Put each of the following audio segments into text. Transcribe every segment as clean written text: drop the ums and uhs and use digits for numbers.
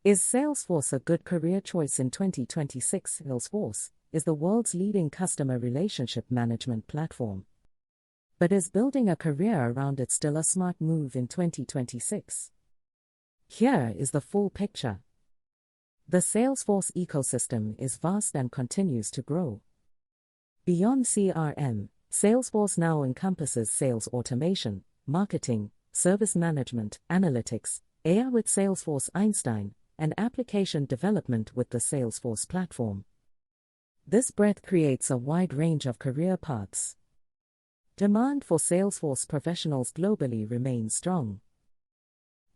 Is Salesforce a good career choice in 2026? Salesforce is the world's leading customer relationship management platform. But is building a career around it still a smart move in 2026? Here is the full picture. The Salesforce ecosystem is vast and continues to grow. Beyond CRM, Salesforce now encompasses sales automation, marketing, service management, analytics, AI with Salesforce Einstein, and application development with the Salesforce platform. This breadth creates a wide range of career paths. Demand for Salesforce professionals globally remains strong.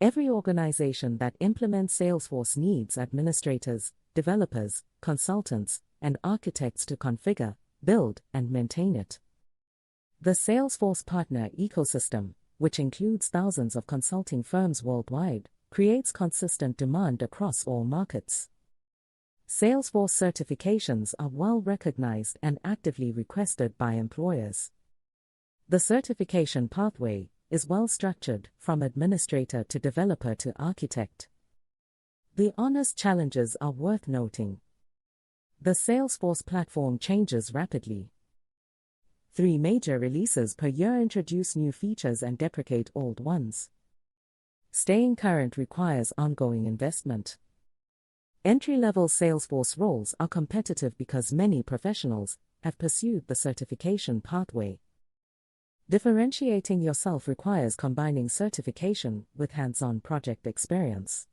Every organization that implements Salesforce needs administrators, developers, consultants, and architects to configure, build, and maintain it. The Salesforce partner ecosystem, which includes thousands of consulting firms worldwide, creates consistent demand across all markets. Salesforce certifications are well recognized and actively requested by employers. The certification pathway is well structured, from administrator to developer to architect. The honest challenges are worth noting. The Salesforce platform changes rapidly. 3 major releases per year introduce new features and deprecate old ones. Staying current requires ongoing investment. Entry-level Salesforce roles are competitive because many professionals have pursued the certification pathway. Differentiating yourself requires combining certification with hands-on project experience.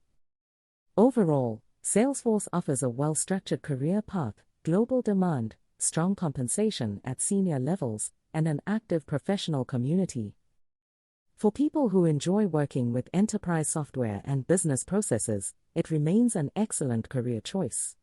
Overall, Salesforce offers a well-structured career path, global demand, strong compensation at senior levels, and an active professional community. For people who enjoy working with enterprise software and business processes, it remains an excellent career choice.